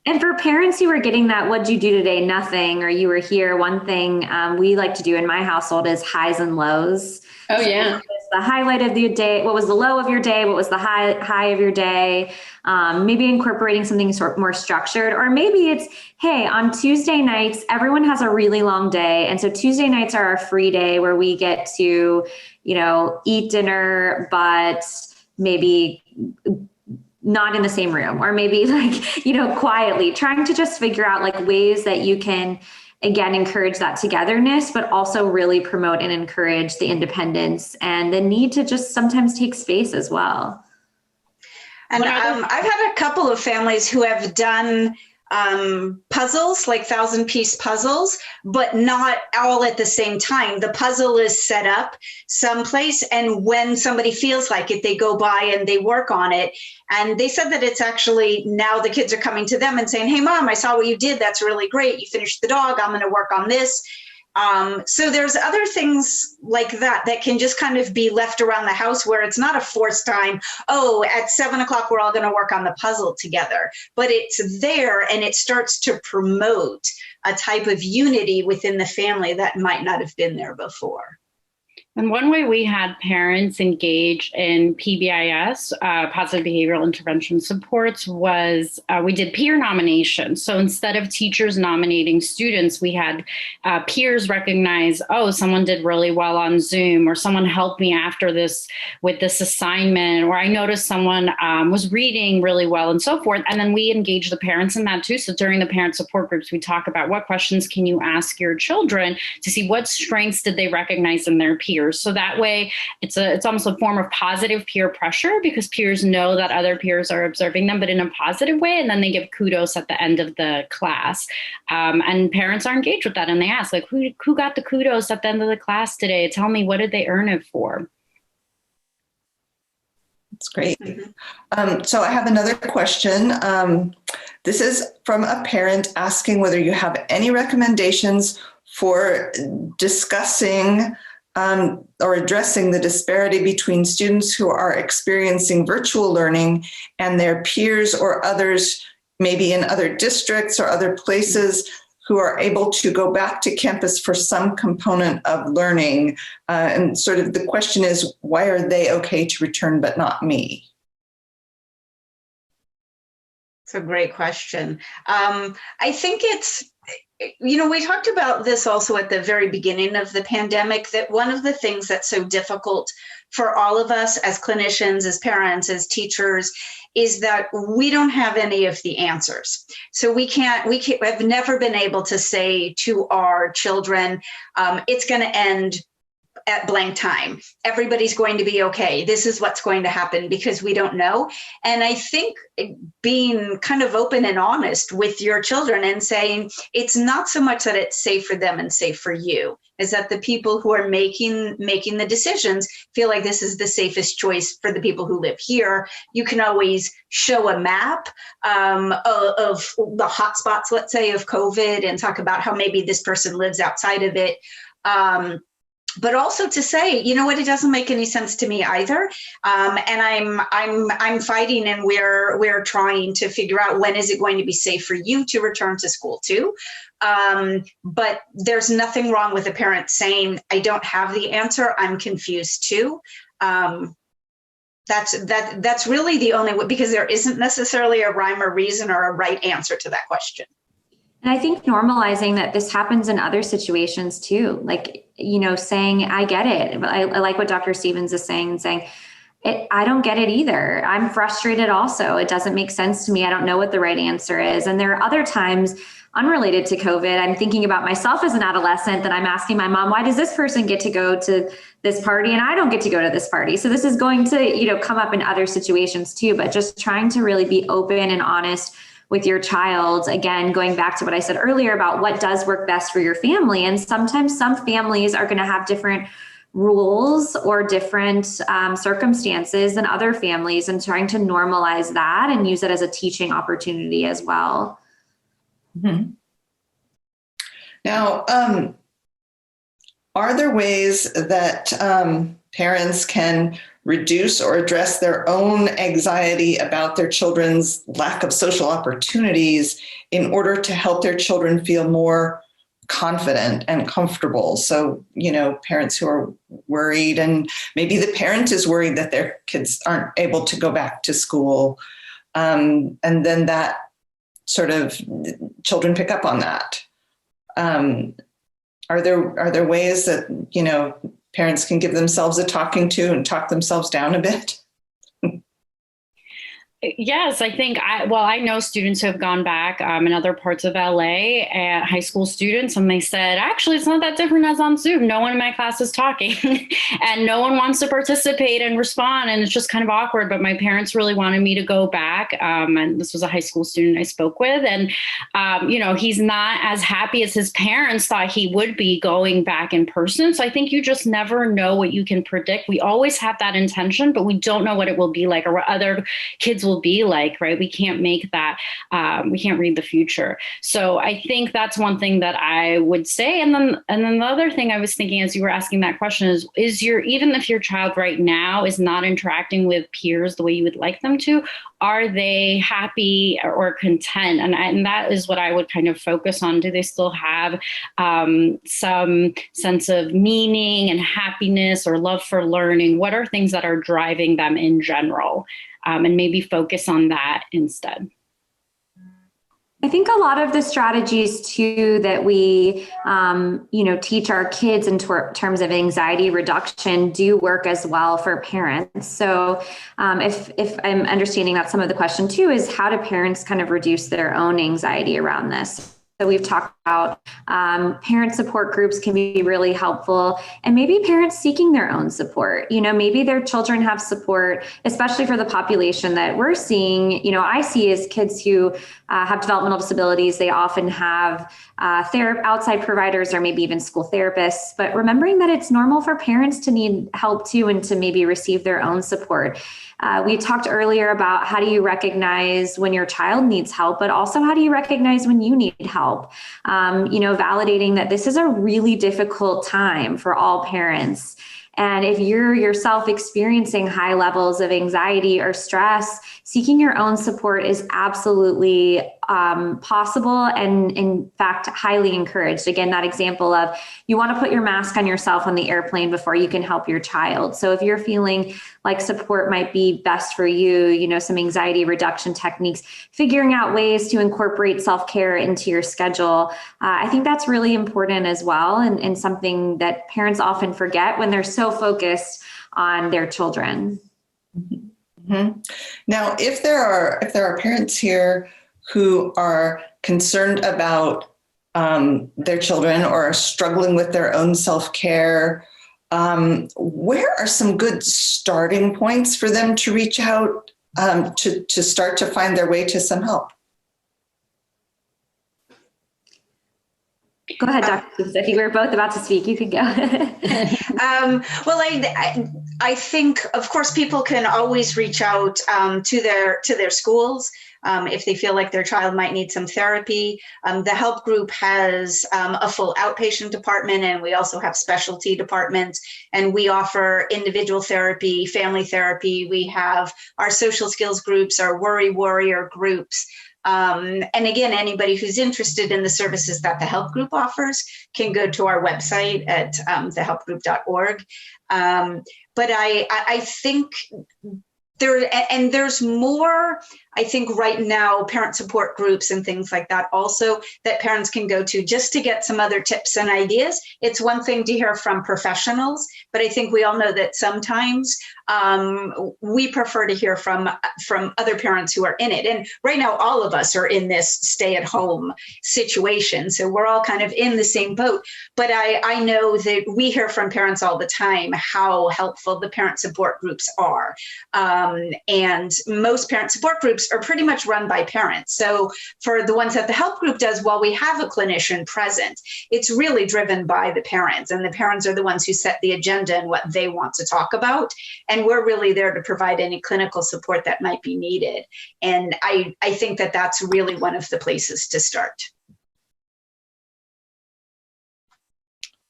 And for parents who are getting that, what'd you do today? Nothing, or you were here. One thing we like to do in my household is highs and lows. Oh, yeah. The highlight of the day, what was the low of your day? What was the high of your day? Maybe incorporating something more structured, or maybe it's, hey, on Tuesday nights, everyone has a really long day. And so Tuesday nights are our free day where we get to, eat dinner, but maybe not in the same room, or maybe quietly trying to just figure out ways that you can, again, encourage that togetherness, but also really promote and encourage the independence and the need to just sometimes take space as well. And I've had a couple of families who have done puzzles, like 1,000-piece puzzles, but not all at the same time. The puzzle is set up someplace, and when somebody feels like it, they go by and they work on it. And they said that it's actually now the kids are coming to them and saying, hey, Mom, I saw what you did. That's really great. You finished the dog. I'm going to work on this. So there's other things like that can just kind of be left around the house where it's not a forced time. Oh, at 7 o'clock, we're all going to work on the puzzle together, but it's there and it starts to promote a type of unity within the family that might not have been there before. And one way we had parents engage in PBIS, positive behavioral intervention supports, was we did peer nominations. So instead of teachers nominating students, we had peers recognize, oh, someone did really well on Zoom, or someone helped me after this with this assignment, or I noticed someone was reading really well, and so forth. And then we engage the parents in that too. So during the parent support groups, we talk about what questions can you ask your children to see what strengths did they recognize in their peers. So that way it's almost a form of positive peer pressure, because peers know that other peers are observing them, but in a positive way. And then they give kudos at the end of the class. And parents are engaged with that. And they ask, who got the kudos at the end of the class today? Tell me, what did they earn it for? That's great. So I have another question. This is from a parent asking whether you have any recommendations for discussing or addressing the disparity between students who are experiencing virtual learning and their peers or others, maybe in other districts or other places, who are able to go back to campus for some component of learning. And sort of the question is, why are they okay to return but not me? It's a great question. I think it's, we talked about this also at the very beginning of the pandemic, that one of the things that's so difficult for all of us as clinicians, as parents, as teachers, is that we don't have any of the answers. So we have never been able to say to our children, it's going to end at blank time. Everybody's going to be okay. This is what's going to happen, because we don't know. And I think being kind of open and honest with your children and saying it's not so much that it's safe for them and safe for you, is that the people who are making the decisions feel like this is the safest choice for the people who live here. You can always show a map of the hotspots, let's say, of COVID, and talk about how maybe this person lives outside of it. But also to say, you know what, it doesn't make any sense to me either. And I'm fighting, and we're trying to figure out when is it going to be safe for you to return to school too. But there's nothing wrong with a parent saying, I don't have the answer, I'm confused too. That's really the only way, because there isn't necessarily a rhyme or reason or a right answer to that question. And I think normalizing that this happens in other situations too, like, you know, saying, I get it. I like what Dr. Stevens is saying, I don't get it either. I'm frustrated also. It doesn't make sense to me. I don't know what the right answer is. And there are other times unrelated to COVID, I'm thinking about myself as an adolescent, that I'm asking my mom, why does this person get to go to this party and I don't get to go to this party? So this is going to, you know, come up in other situations too, but just trying to really be open and honest with your child. Again, going back to what I said earlier about what does work best for your family. And sometimes some families are going to have different rules or different circumstances than other families, and trying to normalize that and use it as a teaching opportunity as well. Mm-hmm. Now, are there ways that parents can reduce or address their own anxiety about their children's lack of social opportunities in order to help their children feel more confident and comfortable? So, you know, parents who are worried, and maybe the parent is worried that their kids aren't able to go back to school. And then that sort of, children pick up on that. Are there ways that, you know, parents can give themselves a talking to and talk themselves down a bit? Yes, I think I know students who have gone back in other parts of LA, high school students, and they said, actually, it's not that different as on Zoom. No one in my class is talking and no one wants to participate and respond. And it's just kind of awkward. But my parents really wanted me to go back. And this was a high school student I spoke with. And, you know, he's not as happy as his parents thought he would be going back in person. So I think you just never know what you can predict. We always have that intention, but we don't know what it will be like or what other kids will be like, right? We can't make that, we can't read the future. So I think that's one thing that I would say. And then the other thing I was thinking as you were asking that question is even if your child right now is not interacting with peers the way you would like them to, are they happy or content? And that is what I would kind of focus on. Do they still have some sense of meaning and happiness or love for learning? What are things that are driving them in general? And maybe focus on that instead. I think a lot of the strategies too that we, teach our kids in terms of anxiety reduction do work as well for parents. So if I'm understanding that, some of the question too is, how do parents kind of reduce their own anxiety around this? So we've talked about parent support groups can be really helpful, and maybe parents seeking their own support. You know, maybe their children have support, especially for the population that we're seeing. You know, I see as kids who have developmental disabilities, they often have outside providers or maybe even school therapists, but remembering that it's normal for parents to need help too, and to maybe receive their own support. We talked earlier about how do you recognize when your child needs help, but also how do you recognize when you need help? Validating that this is a really difficult time for all parents. And if you're yourself experiencing high levels of anxiety or stress, seeking your own support is absolutely possible and, in fact, highly encouraged. Again, that example of you want to put your mask on yourself on the airplane before you can help your child. So if you're feeling like support might be best for you, some anxiety reduction techniques, figuring out ways to incorporate self-care into your schedule, I think that's really important as well, and something that parents often forget when they're so focused on their children. Mm-hmm. Now, if there are parents here who are concerned about their children or are struggling with their own self-care, where are some good starting points for them to reach out to start to find their way to some help? Go ahead, Dr. Stevens. I think we were both about to speak. You could go. Well, I think, of course, people can always reach out to their schools if they feel like their child might need some therapy. The help group has a full outpatient department, and we also have specialty departments, and we offer individual therapy, family therapy. We have our social skills groups, our worry warrior groups. And again, anybody who's interested in the services that the help group offers can go to our website at thehelpgroup.org. But I think there's more, I think right now, parent support groups and things like that also that parents can go to just to get some other tips and ideas. It's one thing to hear from professionals, but I think we all know that sometimes we prefer to hear from other parents who are in it. And right now, all of us are in this stay-at-home situation. So we're all kind of in the same boat. But I know that we hear from parents all the time how helpful the parent support groups are. And most parent support groups are pretty much run by parents. So for the ones that the help group does, while we have a clinician present, it's really driven by the parents, and the parents are the ones who set the agenda and what they want to talk about. And we're really there to provide any clinical support that might be needed. And I think that that's really one of the places to start.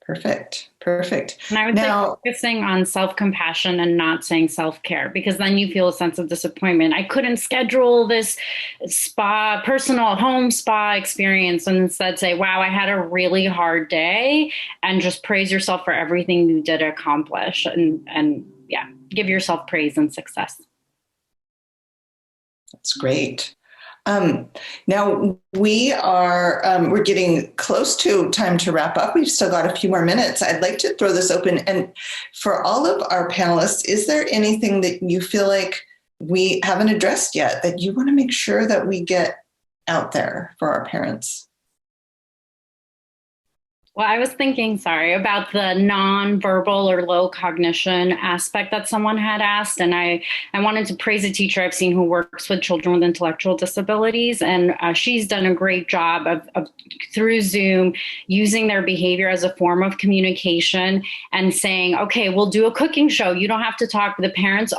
Perfect. And I would say focusing on self-compassion and not saying self-care, because then you feel a sense of disappointment. I couldn't schedule this personal home spa experience, and instead say, wow, I had a really hard day, and just praise yourself for everything you did accomplish, and give yourself praise and success. That's great. Now we're getting close to time to wrap up. We've still got a few more minutes. I'd like to throw this open. And for all of our panelists, is there anything that you feel like we haven't addressed yet that you want to make sure that we get out there for our parents? Well, I was thinking, about the nonverbal or low cognition aspect that someone had asked. And I wanted to praise a teacher I've seen who works with children with intellectual disabilities. And she's done a great job of through Zoom, using their behavior as a form of communication and saying, okay, we'll do a cooking show. You don't have to talk. The parents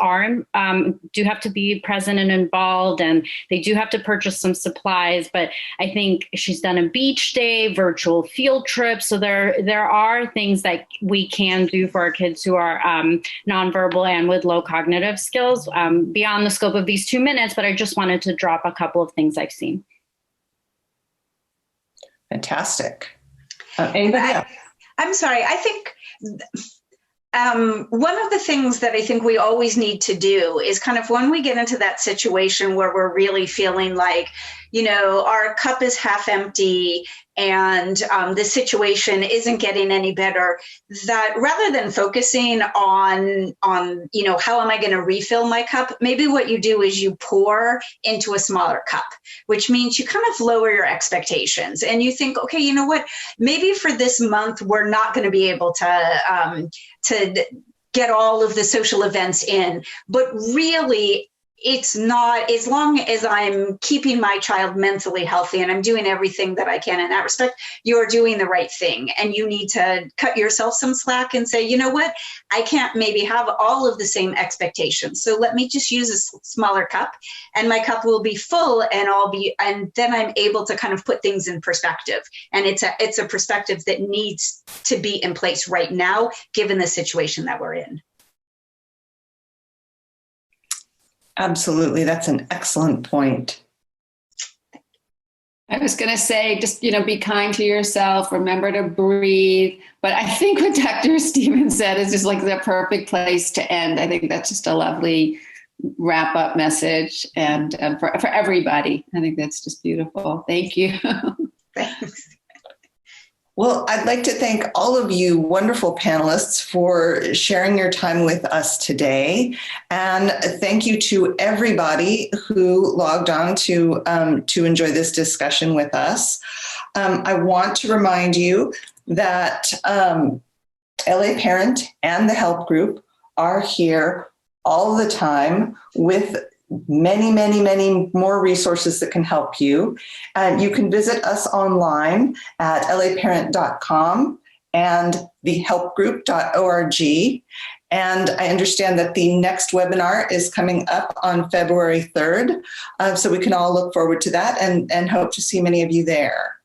do have to be present and involved, and they do have to purchase some supplies. But I think she's done a beach day, virtual field trips. So there are things that we can do for our kids who are nonverbal and with low cognitive skills beyond the scope of these 2 minutes, but I just wanted to drop a couple of things I've seen. Fantastic. Anybody else? I'm sorry. I think one of the things that I think we always need to do is kind of when we get into that situation where we're really feeling like, our cup is half empty and the situation isn't getting any better, that rather than focusing on how am I going to refill my cup, maybe what you do is you pour into a smaller cup, which means you kind of lower your expectations and you think, okay, you know what, maybe for this month, we're not going to be able to get all of the social events in, but really, it's not, as long as I'm keeping my child mentally healthy and I'm doing everything that I can in that respect, you're doing the right thing. And you need to cut yourself some slack and say, you know what, I can't maybe have all of the same expectations. So let me just use a smaller cup and my cup will be full and then I'm able to kind of put things in perspective. And it's a perspective that needs to be in place right now, given the situation that we're in. Absolutely. That's an excellent point. I was going to say, just, be kind to yourself, remember to breathe. But I think what Dr. Stevens said is just like the perfect place to end. I think that's just a lovely wrap up message and for everybody. I think that's just beautiful. Thank you. Thanks. Well, I'd like to thank all of you wonderful panelists for sharing your time with us today. And thank you to everybody who logged on to enjoy this discussion with us. I want to remind you that LA Parent and the Help Group are here all the time with many, many, many more resources that can help you. And you can visit us online at laparent.com and thehelpgroup.org. And I understand that the next webinar is coming up on February 3rd. So we can all look forward to that and hope to see many of you there.